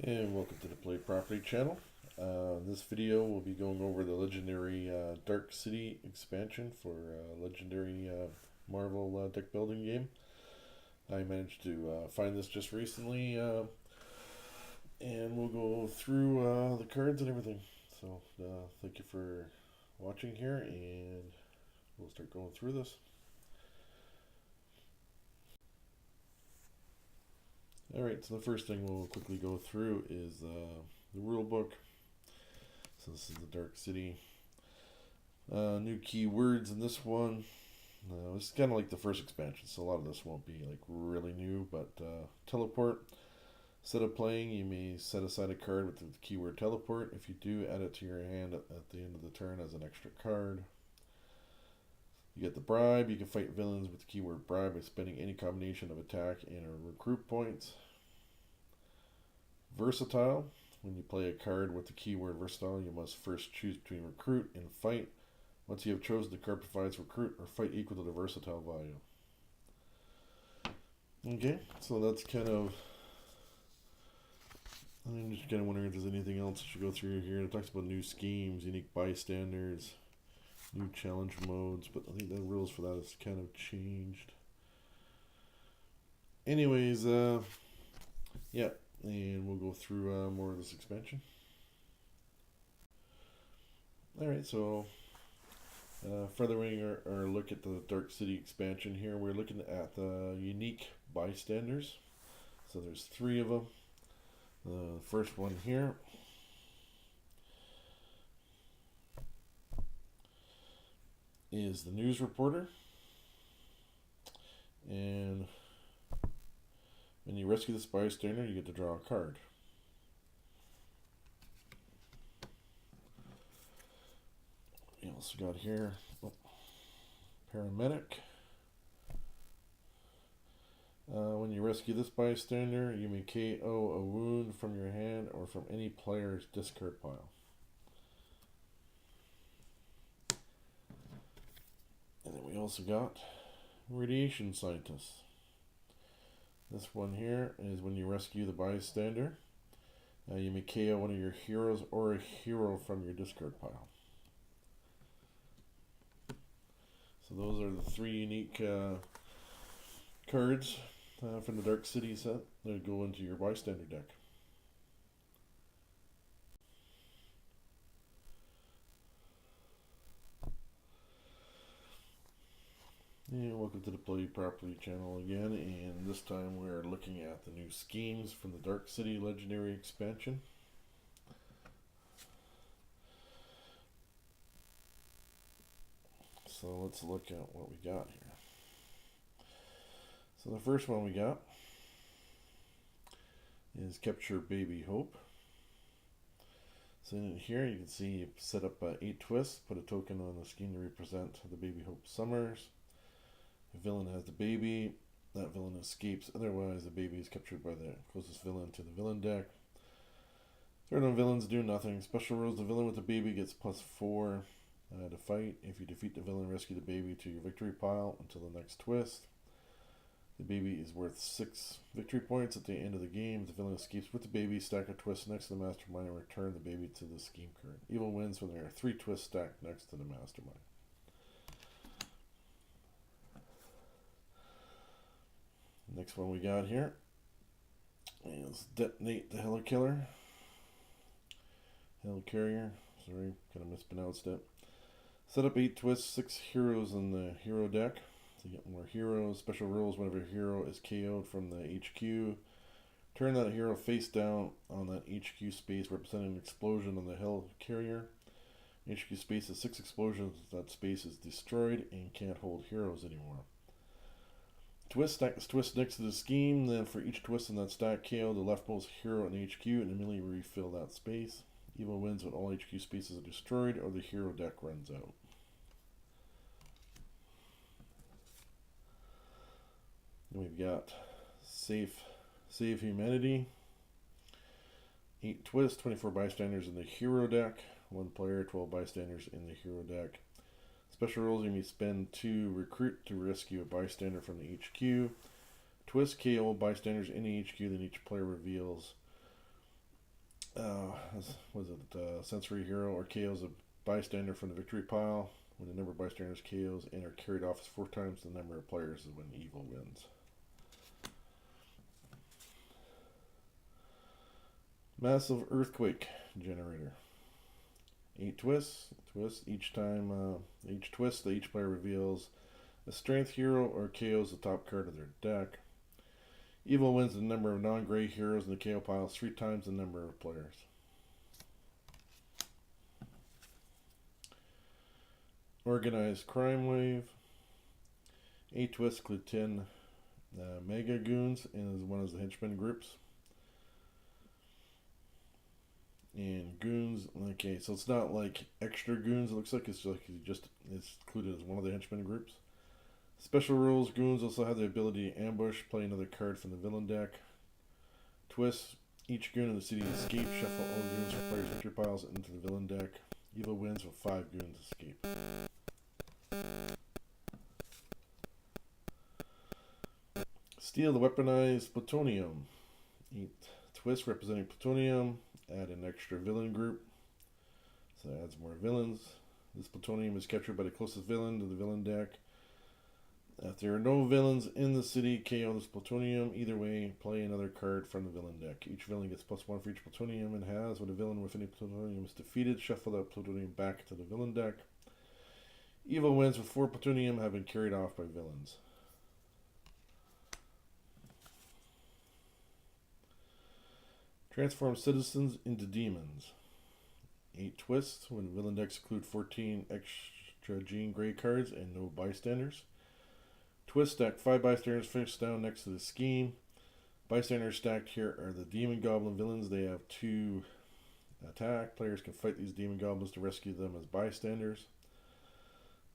And welcome to the Play Property channel. In this video we'll be going over the legendary Dark City expansion for legendary Marvel deck building game. I managed to find this just recently and we'll go through the cards and everything. So thank you for watching here and we'll start going through this. Alright, so the first thing we'll quickly go through is the rule book. So this is the Dark City. New keywords in this one. This is kind of like the first expansion, so a lot of this won't be like really new, but teleport. Instead of playing, you may set aside a card with the keyword teleport. If you do, add it to your hand at the end of the turn as an extra card. You get the bribe. You can fight villains with the keyword bribe by spending any combination of attack and or recruit points. Versatile. When you play a card with the keyword versatile, you must first choose between recruit and fight. Once you have chosen, the card provides recruit or fight equal to the versatile value. Okay, so that's kind of... I'm just kind of wondering if there's anything else I should go through here. It talks about new schemes, unique bystanders, new challenge modes, but I think the rules for that has kind of changed. Anyways, yeah, and we'll go through more of this expansion. Alright, so furthering our look at the Dark City expansion here, we're looking at the unique bystanders. So there's 3 of them. The first one here is the news reporter, and when you rescue this bystander, you get to draw a card. We also got here paramedic. When you rescue this bystander, you may KO a wound from your hand or from any player's discard pile. And then we also got radiation scientist. This one here is when you rescue the bystander, you may KO one of your heroes or a hero from your discard pile. So those are the 3 unique cards from the Dark City set that go into your bystander deck. And welcome to the Play Property channel again, and this time we're looking at the new schemes from the Dark City Legendary expansion. So let's look at what we got here. So the first one we got is Capture Baby Hope. So in here you can see you set up 8 twists, put a token on the scheme to represent the Baby Hope Summers. The villain has the baby, that villain escapes, otherwise the baby is captured by the closest villain to the villain deck. Third on villains do nothing. Special rules, the villain with the baby gets +4 to fight. If you defeat the villain, rescue the baby to your victory pile until the next twist. The baby is worth 6 victory points at the end of the game. If the villain escapes with the baby, stack a twist next to the mastermind and return the baby to the scheme card. Evil wins when there are 3 twists stacked next to the mastermind. Next one we got here is Detonate the Helikiller. Helicarrier, sorry, kind of mispronounced it. Set up 8 twists, 6 heroes in the hero deck. So you get more heroes. Special rules, whenever a hero is KO'd from the HQ, turn that hero face down on that HQ space representing an explosion on the Helicarrier. HQ space is 6 explosions. That space is destroyed and can't hold heroes anymore. Twist, stack this twist next to the scheme, then for each twist in that stack, KO the leftmost hero in HQ and immediately refill that space. Evil wins when all HQ spaces are destroyed or the hero deck runs out. Then we've got Save Humanity. 8 twists, 24 bystanders in the hero deck. 1 player, 12 bystanders in the hero deck. Special rules, you may spend 2 recruit to rescue a bystander from the HQ. Twist, KO bystanders in the HQ, then each player reveals Was it sensory hero or KOs a bystander from the victory pile? When the number of bystanders KOs and are carried off is 4 times the number of players is when evil wins. Massive earthquake generator. 8 twists. Each time, each twist, each player reveals a strength hero or KOs the top card of their deck. Evil wins the number of non-gray heroes in the KO pile 3 times the number of players. Organized crime wave. 8 twists include 10 mega goons and is one of the henchmen groups. And goons, okay, so it's not like extra goons. It looks like it's included as one of the henchmen groups. Special rules: goons also have the ability to ambush, play another card from the villain deck. Twists: each goon in the city escape, shuffle all goons or players' victory piles into the villain deck. Evil wins with 5 goons escape. Steal the weaponized plutonium. 8 twists representing plutonium. Add an extra villain group. So that adds more villains. This plutonium is captured by the closest villain to the villain deck. If there are no villains in the city, KO this plutonium. Either way, play another card from the villain deck. Each villain gets +1 for each plutonium and has. When a villain with any plutonium is defeated, shuffle that plutonium back to the villain deck. Evil wins with 4 plutonium have been carried off by villains. Transform citizens into demons. 8 twists. When villain decks include 14 extra Jean Grey cards and no bystanders. Twist: stack 5 bystanders face down next to the scheme. Bystanders stacked here are the demon goblin villains. They have 2 attack. Players can fight these demon goblins to rescue them as bystanders.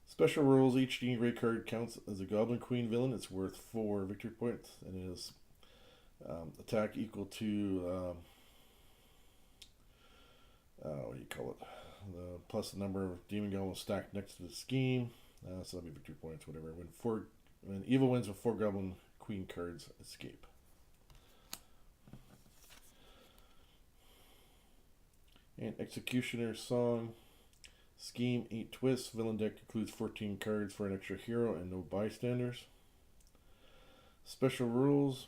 Special rules: each Jean Grey card counts as a Goblin Queen villain. It's worth 4 victory points and it is attack equal to what do you call it? Plus the number of demon goblins stacked next to the scheme. So that'll be victory points, whatever. When evil wins with 4 Goblin Queen cards escape. And Executioner's Song. Scheme: 8 twists. Villain deck includes 14 cards for an extra hero and no bystanders. Special rules: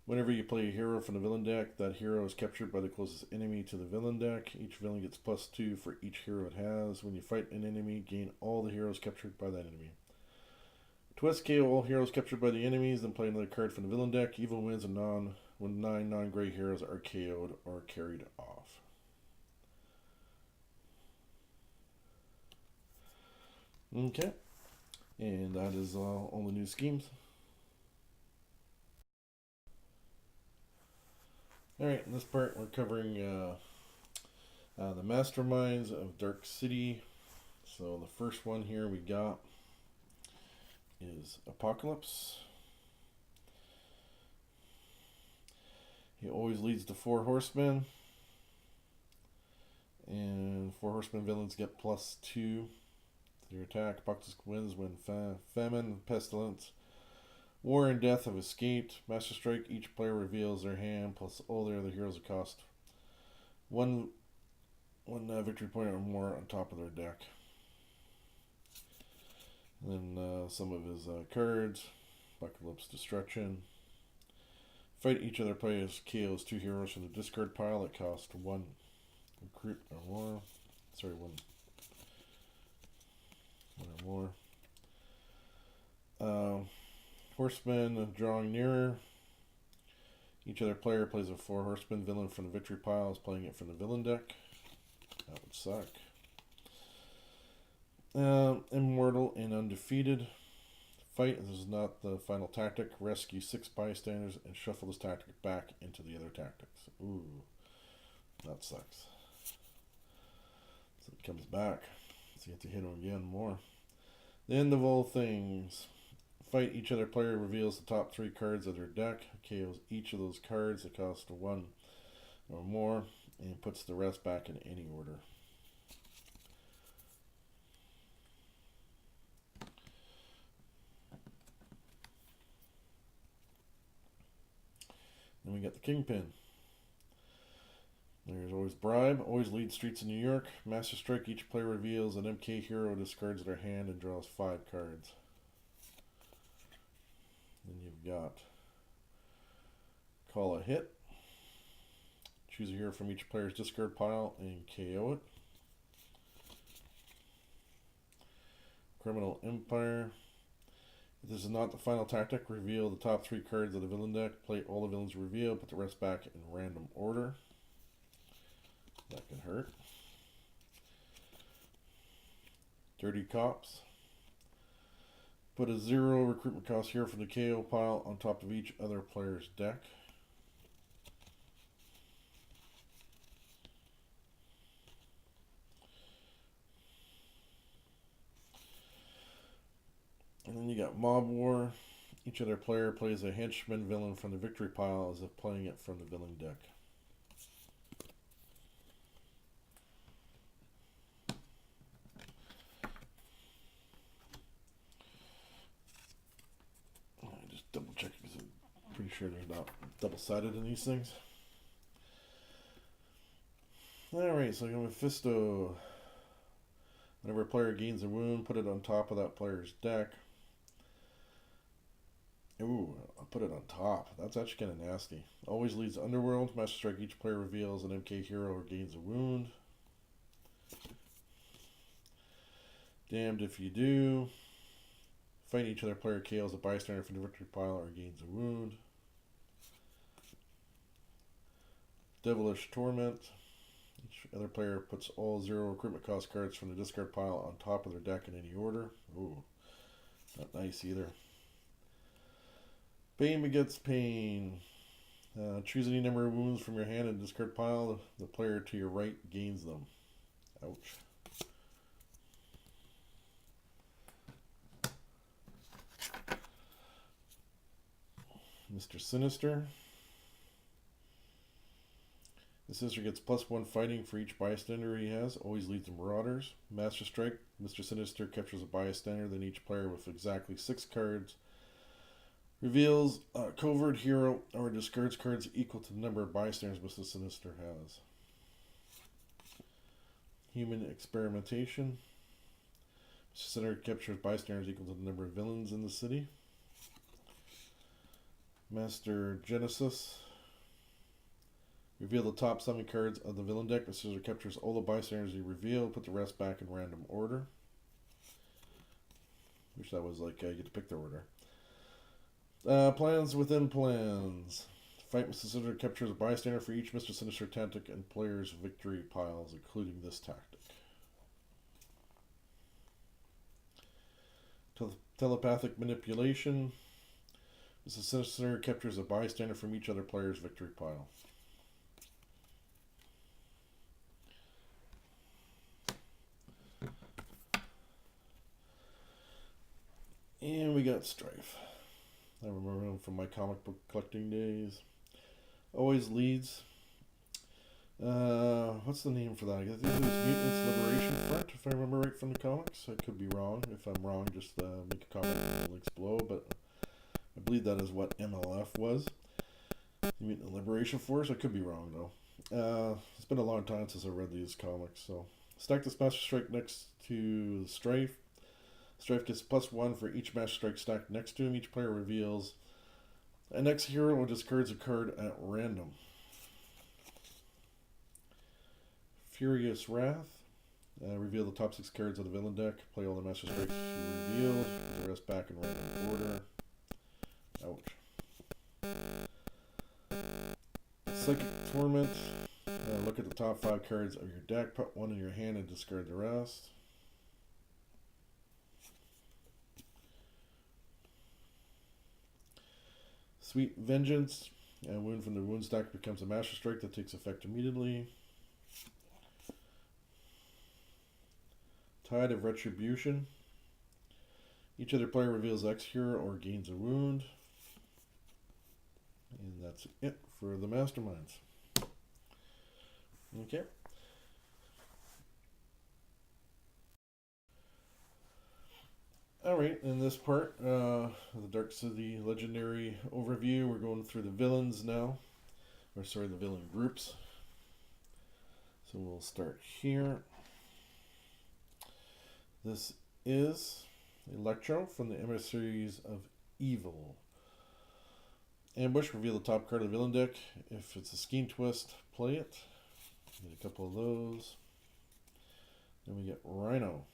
whenever you play a hero from the villain deck, that hero is captured by the closest enemy to the villain deck. Each villain gets +2 for each hero it has. When you fight an enemy, gain all the heroes captured by that enemy. Twist: KO all heroes captured by the enemies, then play another card from the villain deck. Evil wins when 9 non-gray heroes are KO'd or carried off. Okay, and that is all the new schemes. Alright, in this part we're covering the masterminds of Dark City. So the first one here we got is Apocalypse. He always leads the 4 horsemen. And 4 horsemen villains get +2 to their attack. Apocalypse wins when famine, pestilence, war, and death have escaped. Master Strike: each player reveals their hand plus all their other heroes that cost one victory point or more on top of their deck. And then some of his cards. Apocalypse Destruction. Fight each other players KOs 2 heroes from the discard pile that cost 1 recruit or more. Sorry, one or more. Horsemen drawing nearer. Each other player plays a 4 horseman villain from the victory pile, is playing it from the villain deck. That would suck. Immortal and Undefeated. Fight: this is not the final tactic. Rescue 6 bystanders and shuffle this tactic back into the other tactics. Ooh, that sucks. So it comes back. So you have to hit him again more. The end of all things. Fight: each other player reveals the top 3 cards of their deck, KOs each of those cards that cost 1 or more, and puts the rest back in any order. Then we got the Kingpin. There's always Bribe. Always lead streets in New York. Master Strike. Each player reveals an MK hero, discards their hand, and draws 5 cards. Then you've got Call a Hit. Choose a hero from each player's discard pile and KO it. Criminal Empire. If this is not the final tactic, reveal the top 3 cards of the villain deck. Play all the villains revealed, put the rest back in random order. That can hurt. Dirty Cops. Put a 0 recruitment cost hero from the KO pile on top of each other player's deck. And then you got Mob War. Each other player plays a henchman villain from the victory pile as if playing it from the villain deck. I just double check because I'm pretty sure there's not double-sided in these things. Alright, so I got Mephisto. Whenever a player gains a wound, put it on top of that player's deck. Ooh, I'll put it on top. That's actually kind of nasty. Always leads Underworld. Master Strike. Each player reveals an MK hero or gains a wound. Damned if you do. Fight each other player KOs a bystander from the victory pile or gains a wound. Devilish Torment. Each other player puts all 0 recruitment cost cards from the discard pile on top of their deck in any order. Ooh, not nice either. Pain begets pain. Choose any number of wounds from your hand and discard pile. The player to your right gains them. Ouch. Mr. Sinister. The Sinister gets +1 fighting for each bystander he has. Always leads the Marauders. Master Strike. Mr. Sinister captures a bystander, then each player with exactly 6 cards reveals a covert hero or discards cards equal to the number of bystanders Mr. Sinister has. Human Experimentation. Mr. Sinister captures bystanders equal to the number of villains in the city. Master Genesis. Reveal the top 7 cards of the villain deck. Mr. Sinister captures all the bystanders he revealed. Put the rest back in random order. Wish that was like you get to pick the order. Plans within plans. Fight Mr. Sinister captures a bystander for each Mr. Sinister tactic and players' victory piles, including this tactic. Telepathic Manipulation. Mr. Sinister captures a bystander from each other player's victory pile. And we got Strife. I remember him from my comic book collecting days. Always leads. What's the name for that? I think it was Mutants Liberation Front, if I remember right from the comics. I could be wrong. If I'm wrong, just make a comment in the links below. But I believe that is what MLF was. Mutant Liberation Force. I could be wrong, though. It's been a long time since I read these comics. So stack this Master Strike next to Strife. Strife gets +1 for each Master Strike stacked next to him. Each player reveals an X hero or discards a card at random. Furious Wrath. Reveal the top 6 cards of the villain deck. Play all the Master Strikes you revealed. Put the rest back in random order. Ouch. Psychic Torment. Look at the top 5 cards of your deck. Put 1 in your hand and discard the rest. Sweet Vengeance. A wound from the wound stack becomes a Master Strike that takes effect immediately. Tide of Retribution. Each other player reveals X hero or gains a wound. And that's it for the Masterminds. Okay. Alright, in this part of the Dark City Legendary overview, we're going through the villains now. Or sorry, the villain groups. So we'll start here. This is Electro from the Emissaries of Evil. Ambush, reveal the top card of the villain deck. If it's a Scheme Twist, play it. Get a couple of those. Then we get Rhino.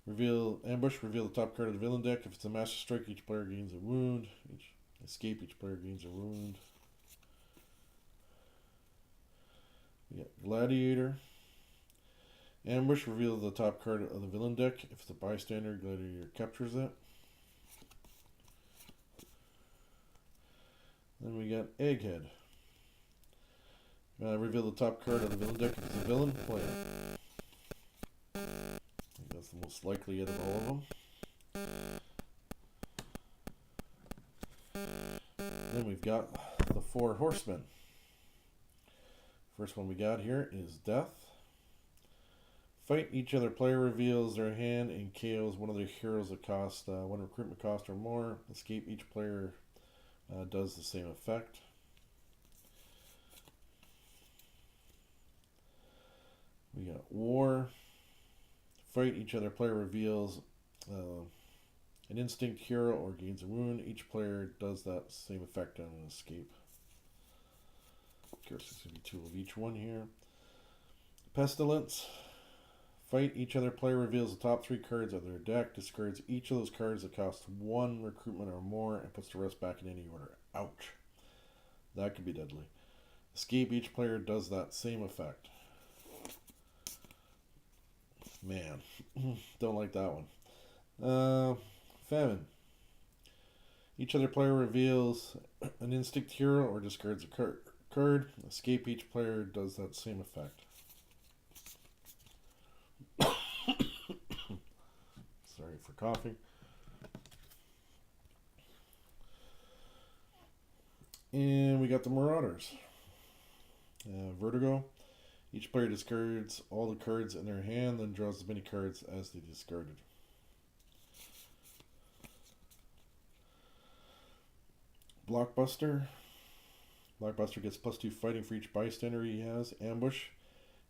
Ambush, reveal the top card of the villain deck. If it's a Master Strike, each player gains a wound. Escape, each player gains a wound. We got Gladiator. Ambush, reveal the top card of the villain deck. If it's a bystander, Gladiator captures it. Then we got Egghead. Reveal the top card of the villain deck. If it's a villain, play it. I think that's the most likely out of all of them. Then we've got the Four Horsemen. First one we got here is Death. Fight each other player reveals their hand and KOs one of their heroes that cost one recruitment cost or more. Escape, each player does the same effect. We got War. Fight each other player reveals an instinct hero or gains a wound. Each player does that same effect on an escape. Of course, there's going to be two of each one here. Pestilence. Fight each other player reveals the top 3 cards of their deck, discards each of those cards that cost 1 recruitment or more, and puts the rest back in any order. Ouch. That could be deadly. Escape, each player does that same effect. Man, don't like that one. Famine. Each other player reveals an instinct hero or discards a card. Escape, each player does that same effect. Sorry for coughing. And we got the Marauders. Vertigo. Each player discards all the cards in their hand, then draws as many cards as they discarded. Blockbuster. Blockbuster gets +2 fighting for each bystander he has. Ambush.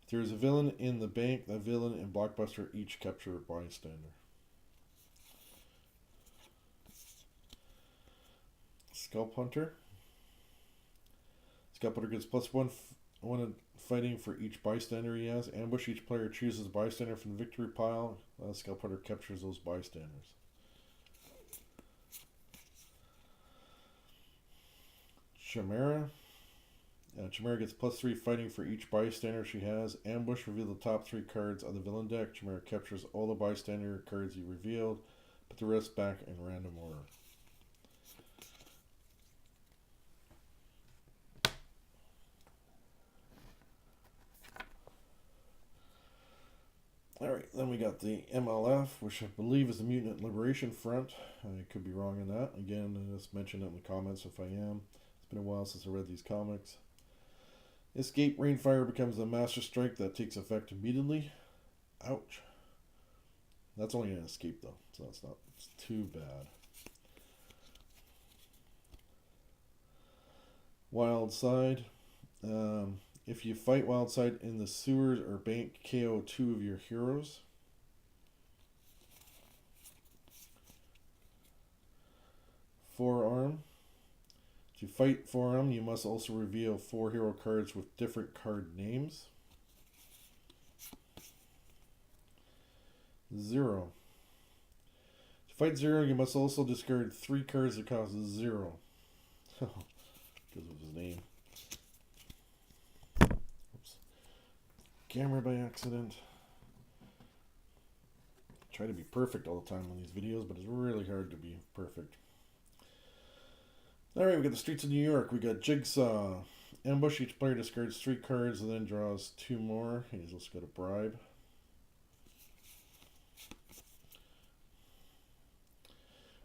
If there is a villain in the bank, that villain and Blockbuster each capture a bystander. Scalp Hunter. Scalp Hunter gets +1 fighting for each bystander he has. Ambush, each player chooses a bystander from the victory pile. Scalp Hunter captures those bystanders. Chimera. Chimera gets +3 fighting for each bystander she has. Ambush, reveal the top 3 cards of the villain deck. Chimera captures all the bystander cards you revealed. Put the rest back in random order. Alright, then we got the MLF, which I believe is the Mutant Liberation Front. I could be wrong on that. Again, just mention it in the comments if I am. It's been a while since I read these comics. Escape, Rainfire becomes a Master Strike that takes effect immediately. Ouch. That's only an escape though, so that's not too bad. Wild Side. If you fight Wild Side in the sewers or bank, KO 2 of your heroes. Forearm. To fight Forearm, you must also reveal 4 hero cards with different card names. Zero. To fight Zero, you must also discard 3 cards that cost 0. Because of his name. Oops. Camera by accident. I try to be perfect all the time on these videos, but it's really hard to be perfect. Alright, we got the Streets of New York. We got Jigsaw. Ambush, each player discards 3 cards and then draws 2 more. He's also got a Bribe.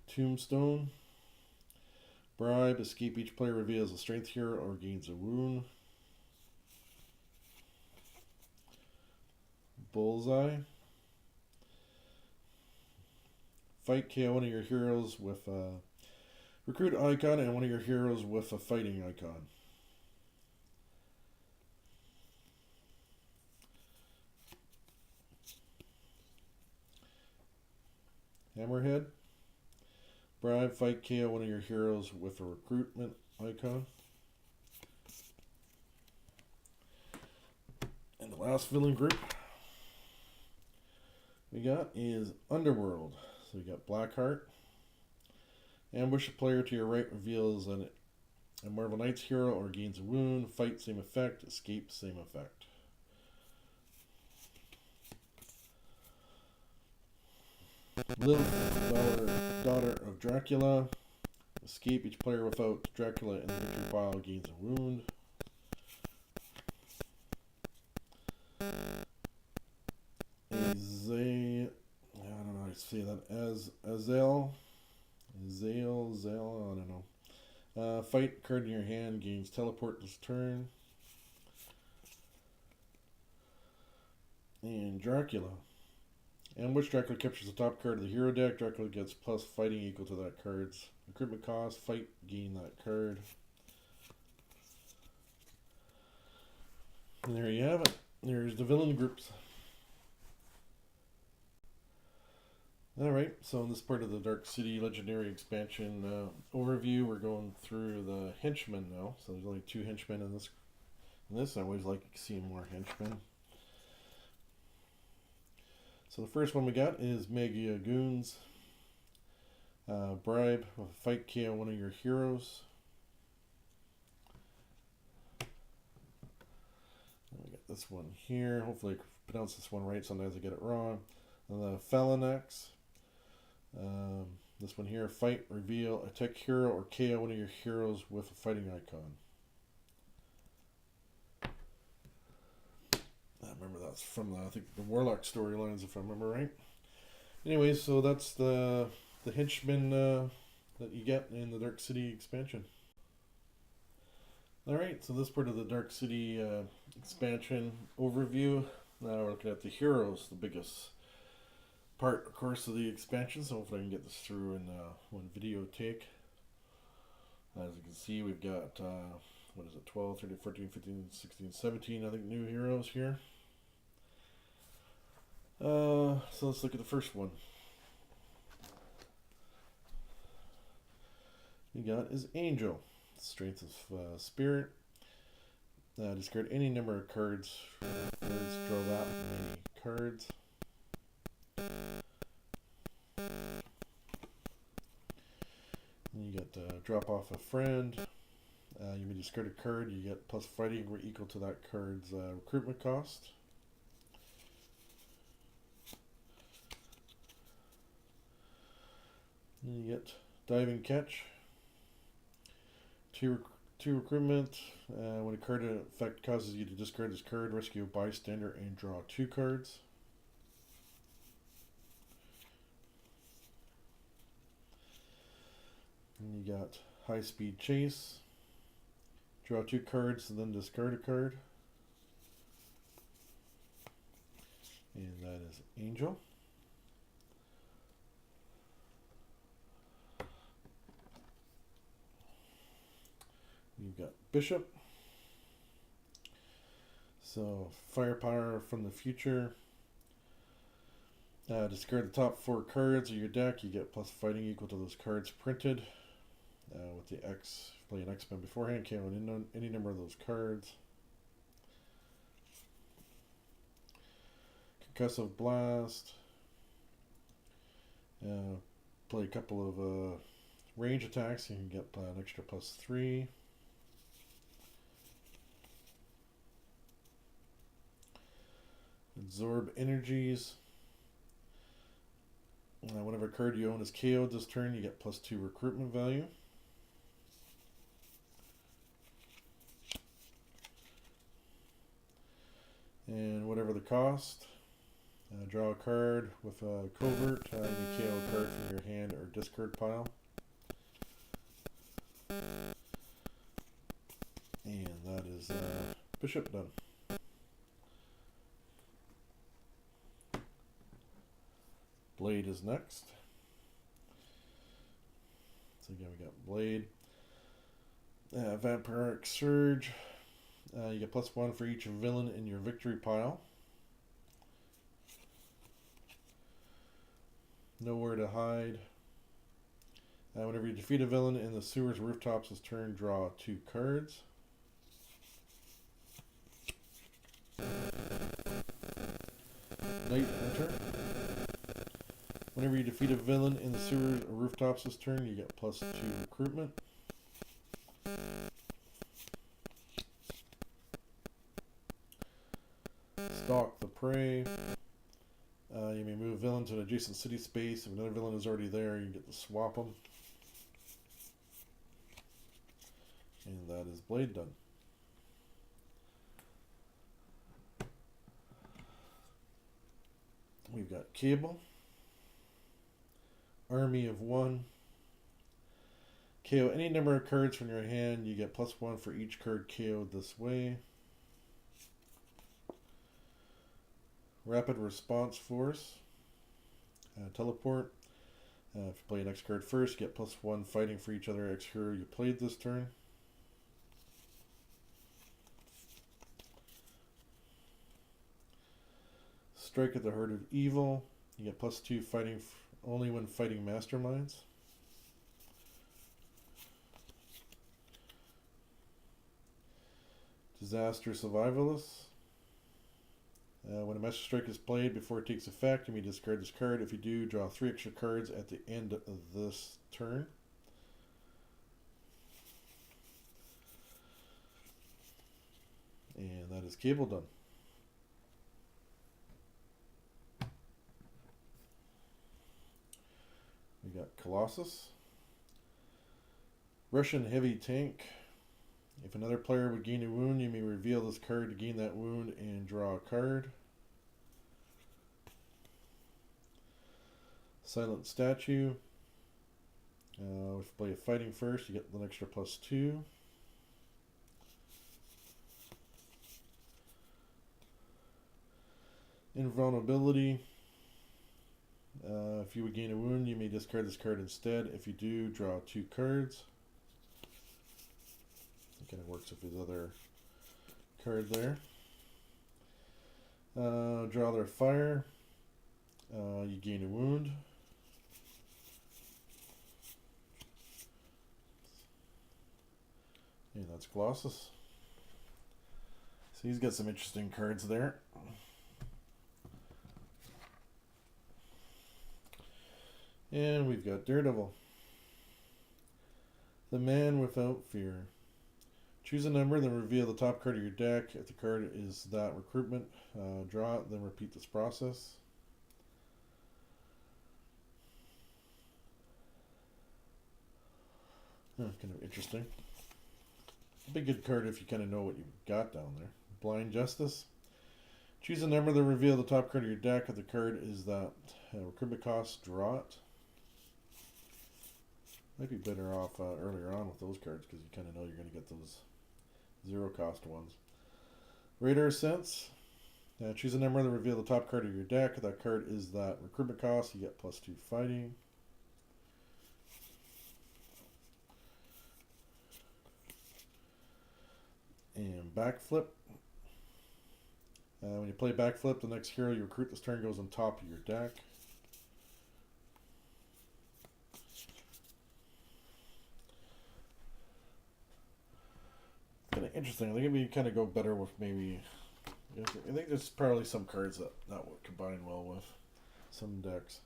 Tombstone. Bribe, escape, each player reveals a strength hero or gains a wound. Bullseye. Fight, KO one of your heroes with a recruit icon and one of your heroes with a fighting icon. Hammerhead. Bribe, fight, KO one of your heroes with a recruitment icon. And the last villain group we got is Underworld. So we got Blackheart. Ambush a player to your right, reveals a Marvel Knights hero or gains a wound. Fight, same effect. Escape, same effect. Lilith, daughter of Dracula. Escape, each player without Dracula in the victory pile gains a wound. I don't know how to say that. Azael, I don't know. Fight, card in your hand, gains teleport this turn. And Dracula. Ambush, Dracula captures the top card of the hero deck. Dracula gets plus fighting equal to that card's recruitment cost. Fight, gain that card. And there you have it. There's the villain groups. Alright, so in this part of the Dark City Legendary Expansion overview, we're going through the henchmen now. So there's only 2 henchmen in this. I always like seeing more henchmen. So the first one we got is Mega Goons. Bribe, fight, KO one of your heroes. And we got this one here. Hopefully I pronounce this one right. Sometimes I get it wrong. And the Phalanx. This one here, fight, reveal, attack hero, or KO one of your heroes with a fighting icon. I remember that's from I think the Warlock storylines, if I remember right. Anyways, so that's the henchmen that you get in the Dark City expansion. Alright, so this part of the Dark City expansion overview. Now we're looking at the heroes, the biggest part, of course, of the expansion. So hopefully I can get this through in one video take. As you can see, we've got 12, 13, 14, 15, 16, 17, I think, new heroes here. So let's look at the first one. We got is Angel. Strength of Spirit. Discard any number of cards. Draw that many cards. You get drop off a friend. You may discard a card. You get plus fighting equal to that card's recruitment cost. And you get diving catch. Two recruitment. When a card effect causes you to discard this card, rescue a bystander and draw 2 cards. And you got high speed chase. Draw 2 cards and then discard a card. And that is Angel. You've got Bishop. So firepower from the future. Discard the top 4 cards of your deck. You get plus fighting equal to those cards printed. With the X, play an X-Men beforehand, KO any number of those cards. Concussive Blast. Play a couple of range attacks. You can get an extra plus 3. Absorb energies. Whenever a card you own is KO'd this turn, you get plus 2 recruitment value. And whatever the cost, draw a card with a covert. You KO a card from your hand or discard pile. And that is Bishop done. Blade is next. So again, we got Blade. Vampiric Surge. You get plus 1 for each villain in your victory pile. Nowhere to Hide. Whenever you defeat a villain in the sewers rooftops this turn, draw 2 cards. Night Hunter. Whenever you defeat a villain in the sewers or rooftops this turn, you get +2 recruitment. Stalk the Prey. You may move a villain to an adjacent city space. If another villain is already there, you get to swap them. And that is Blade done. We've got Cable. Army of 1. KO any number of cards from your hand. You get +1 for each card KO'd this way. Rapid Response Force. Teleport. If you play an X card first, you get +1 fighting for each other X hero you played this turn. Strike at the Heart of Evil. You get +2 fighting only when fighting masterminds. Disaster Survivalists. When a Master Strike is played before it takes effect, you may discard this card. If you do, draw 3 extra cards at the end of this turn. And that is Cable done. We got Colossus. Russian Heavy Tank. If another player would gain a wound, you may reveal this card to gain that wound and draw a card. Silent Statue. If you play a fighting first, you get an extra +2. Invulnerability. If you would gain a wound, you may discard this card instead. If you do, draw 2 cards. It kind of works with his other card there. Draw their fire. You gain a wound. And that's Colossus. So he's got some interesting cards there. And we've got Daredevil. The Man Without Fear. Choose a number, then reveal the top card of your deck. If the card is that recruitment, draw it, then repeat this process. Kind of interesting. A big good card if you kind of know what you've got down there. Blind Justice. Choose a number, then reveal the top card of your deck. If the card is that recruitment cost, draw it. Might be better off earlier on with those cards because you kind of know you're going to get those 0 cost ones. Radar Sense. Choose a number, then reveal the top card of your deck. If that card is that recruitment cost, you get +2 fighting. And Backflip. When you play Backflip, the next hero you recruit this turn goes on top of your deck. Kind of interesting. I think we kind of go better with maybe. I think there's probably some cards that would combine well with some decks.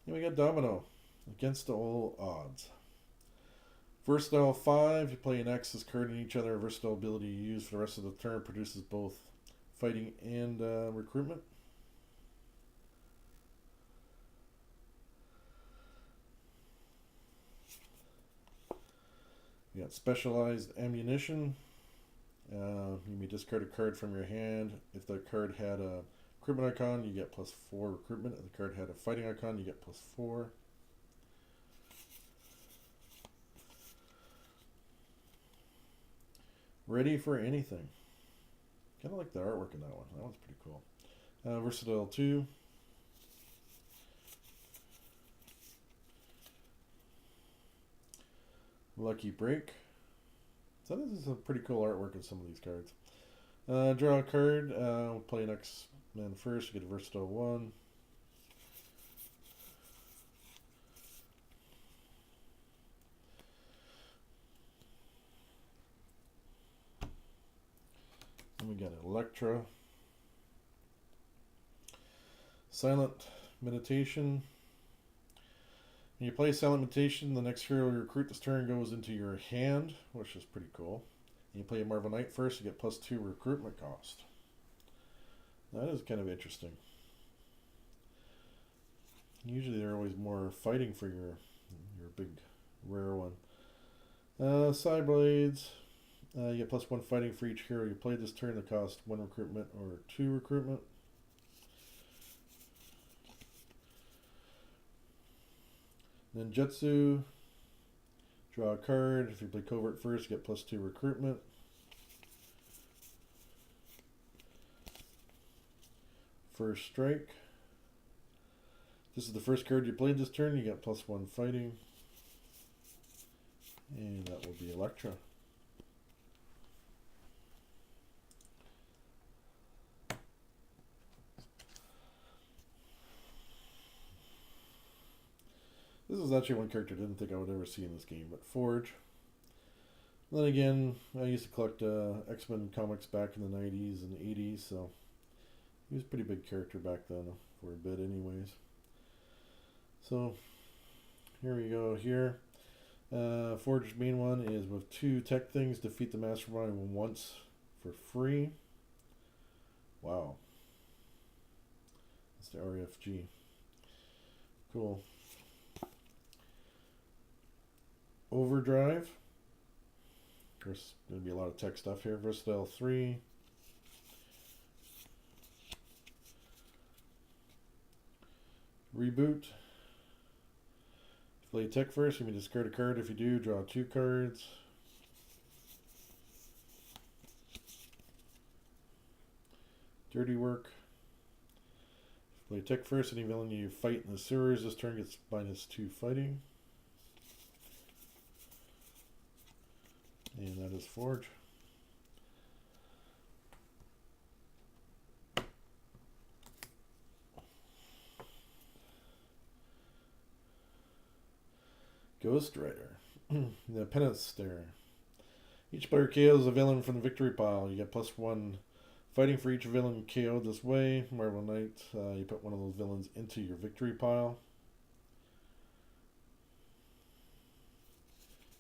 And we got Domino. Against all odds. Versatile 5. You play an X as card in each other. Versatile ability you use for the rest of the turn produces both fighting and recruitment. You got Specialized Ammunition. You may discard a card from your hand. If the card had a recruitment icon, you get +4 recruitment. If the card had a fighting icon, you get +4. Ready for Anything. Kind of like the artwork in that one. That one's pretty cool. Versatile 2. Lucky Break. So this is a pretty cool artwork in some of these cards. Draw a card. We'll play an X-Men first. You get a Versatile 1. got Electra. Silent Meditation. When you play Silent Meditation, the next hero you recruit this turn goes into your hand, which is pretty cool. And you play a Marvel Knight first, you get +2 recruitment cost. That is kind of interesting. Usually they're always more fighting for your big rare one. Side Blades. You get +1 fighting for each hero you play this turn that costs 1 recruitment or 2 recruitment. Ninjutsu. Draw a card. If you play Covert first, you get +2 recruitment. First Strike. This is the first card you played this turn. You get +1 fighting. And that will be Electra. This is actually one character I didn't think I would ever see in this game, but Forge. Then again, I used to collect X-Men comics back in the 90s and 80s, so he was a pretty big character back then for a bit anyways. So, here we go here. Forge's main one is with 2 tech things, defeat the Mastermind once for free. Wow. That's the RFG. Cool. Overdrive. Of course, going to be a lot of tech stuff here. Versatile 3. Reboot. Play tech first. You may discard a card. If you do, draw 2 cards. Dirty Work. Play tech first. Any villain you fight in the sewers this turn gets -2 fighting. And that is Forge. Ghost Rider. The Penance Stare. Each player KOs a villain from the victory pile. You get +1 fighting for each villain KO'd this way. Marvel Knight, you put one of those villains into your victory pile.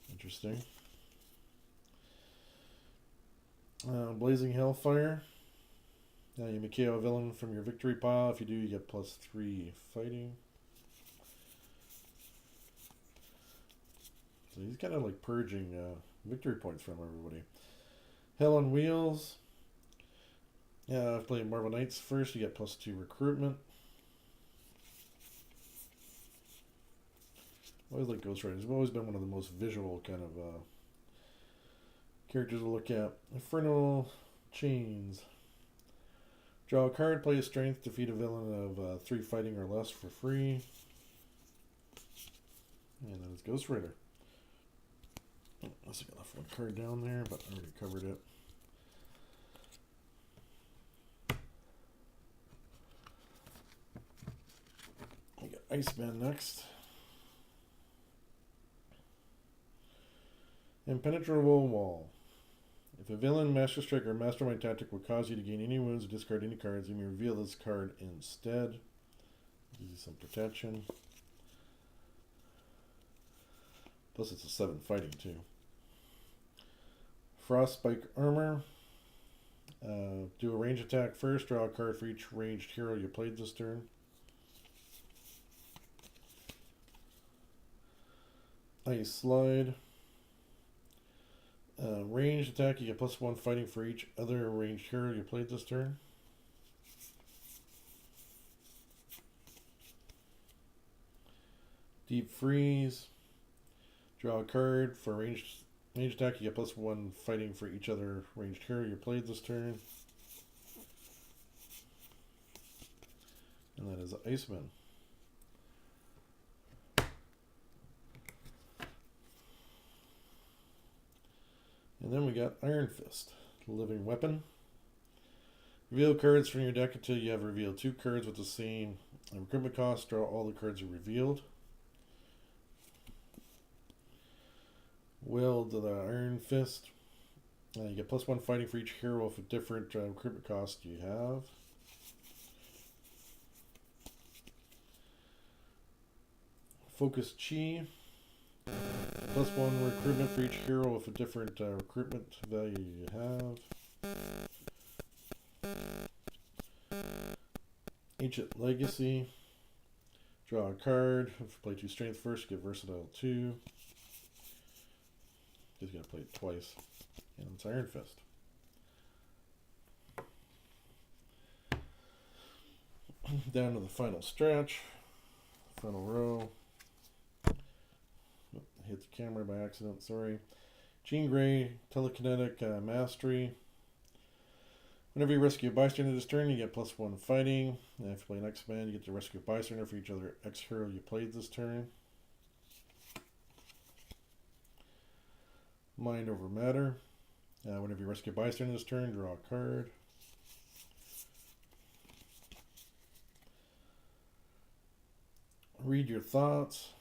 Interesting. Blazing Hellfire. You may KO a villain from your victory pile. If you do, you get +3 fighting. So he's kind of like purging victory points from everybody. Hell on Wheels. If you play Marvel Knights first, you get +2 recruitment. I always like Ghost Riders. They've always been one of the most visual kind of characters to look at. Infernal Chains. Draw a card, play a strength, defeat a villain of 3 fighting or less for free. And that is Ghost Rider. Let's get left one card down there, but I already covered it. We got Iceman next. Impenetrable Wall. If a villain, Master Strike, or Mastermind tactic will cause you to gain any wounds or discard any cards, you may reveal this card instead. Gives you some protection. Plus it's a 7 fighting too. Frostspike Armor. Do a range attack first. Draw a card for each ranged hero you played this turn. Ice Slide. Ranged attack, you get +1 fighting for each other ranged hero you played this turn. Deep Freeze. Draw a card for ranged attack, you get +1 fighting for each other ranged hero you played this turn. And that is Iceman. And then we got Iron Fist, Living Weapon. Reveal cards from your deck until you have revealed 2 cards with the same recruitment cost. Draw all the cards you revealed. Will to the Iron Fist. You get +1 fighting for each hero of a different recruitment cost you have. Focus Chi. +1 recruitment for each hero of a different recruitment value you have. Ancient Legacy. Draw a card. If you play 2 strength first, get versatile 2. Just gotta play it twice. And it's Iron Fist. Down to the final stretch. Final row. Hit the camera by accident, sorry. Jean Grey, Telekinetic Mastery. Whenever you rescue a bystander this turn, you get +1 fighting. And if you play an X-Man, you get to rescue a bystander for each other X-hero you played this turn. Mind over Matter. Whenever you rescue a bystander this turn, draw a card. Read Your Thoughts.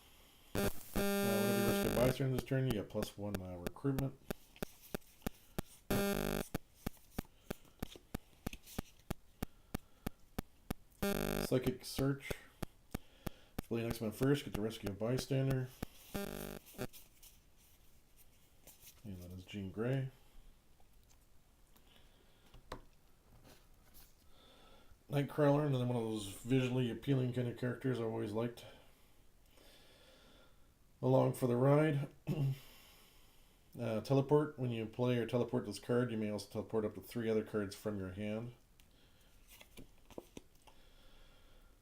Whenever you rescue a bystander this turn, you get +1 recruitment. Psychic Search. If you play an X-Men first, get to rescue a bystander. And that is Jean Grey. Nightcrawler, another one of those visually appealing kind of characters I always liked. Along for the ride. Teleport. When you play or teleport this card, you may also teleport up to 3 other cards from your hand.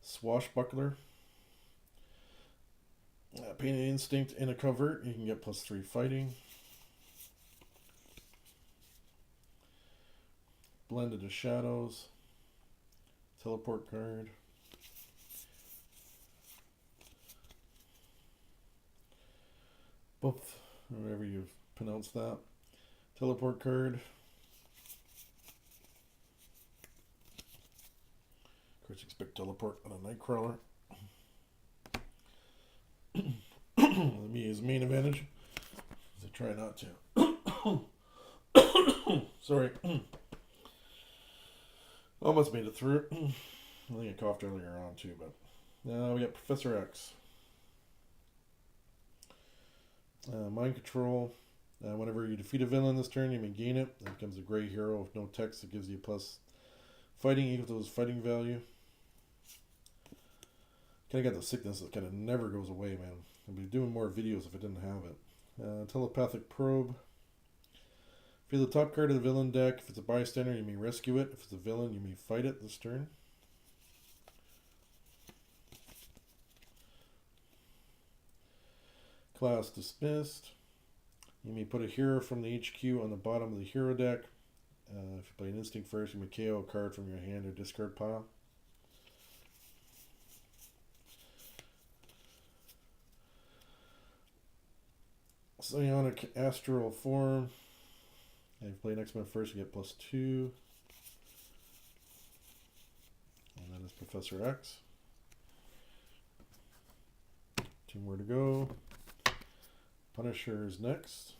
Swashbuckler. Pain and Instinct in a covert. You can get +3 fighting. Blend into Shadows. Teleport card. Boop, however you pronounce that. Teleport card. Of course, you expect teleport on a Nightcrawler. Let me use main advantage. I try not to. Sorry. Almost made it through. I think I coughed earlier on too, but now we got Professor X. Mind Control. Whenever you defeat a villain this turn, you may gain it. It becomes a gray hero with no text. It gives you plus fighting equal to his fighting value. Kind of got the sickness that kind of never goes away, man. I'd be doing more videos if I didn't have it. Telepathic Probe. If you're the top card of the villain deck, if it's a bystander, you may rescue it. If it's a villain, you may fight it this turn. Class Dismissed. You may put a hero from the HQ on the bottom of the hero deck. If you play an Instinct first, you may KO a card from your hand or discard pile. Psionic Astral Form. If you play an X-Men first, you get +2. And that is Professor X. 2 more to go. Punisher is next.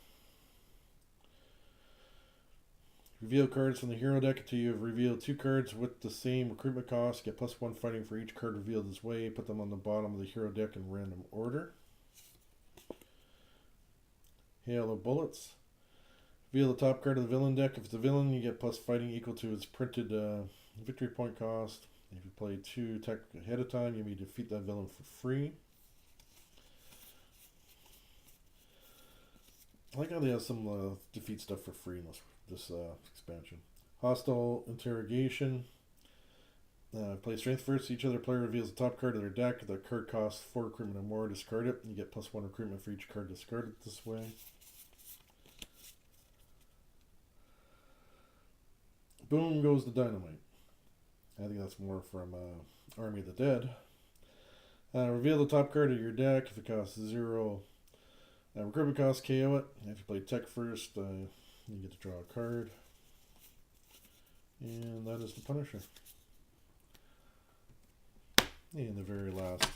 Reveal cards from the hero deck until you have revealed 2 cards with the same recruitment cost. Get +1 fighting for each card revealed this way. Put them on the bottom of the hero deck in random order. Hail of Bullets. Reveal the top card of the villain deck. If it's a villain, you get plus fighting equal to its printed victory point cost. If you play 2 tech ahead of time, you may defeat that villain for free. I like how they have some defeat stuff for free in this expansion. Hostile Interrogation. Play strength first. Each other player reveals the top card of their deck. The card costs 4 recruitment or more. Discard it. You get +1 recruitment for each card discarded this way. Boom goes the dynamite. I think that's more from Army of the Dead. Reveal the top card of your deck. If it costs 0 recruitment cost, KO it. If you play tech first, you get to draw a card. And that is the Punisher. And the very last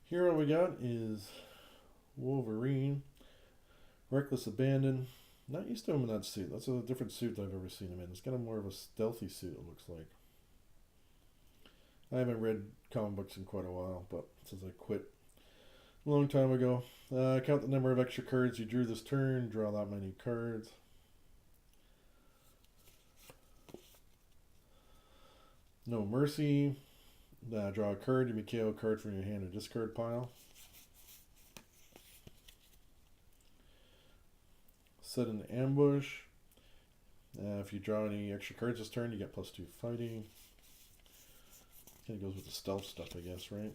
hero we got is Wolverine. Reckless Abandon. Not used to him in that suit. That's a different suit I've ever seen him in. It's kind of more of a stealthy suit, it looks like. I haven't read comic books in quite a while, but since I quit a long time ago. Count the number of extra cards you drew this turn. Draw that many cards. No mercy. Draw a card. You may KO a card from your hand or discard pile. Set an ambush. If you draw any extra cards this turn, you get +2 fighting. Kind of goes with the stealth stuff, I guess, right?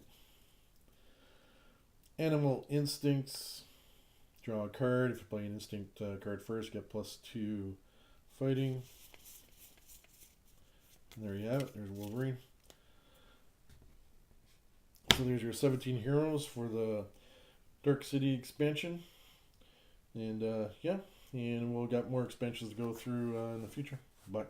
Animal instincts. Draw a card. If you play an instinct card first, get +2 fighting. And there you have it. There's Wolverine. So there's your 17 heroes for the Dark City expansion. And yeah, and we'll got more expansions to go through in the future. Bye.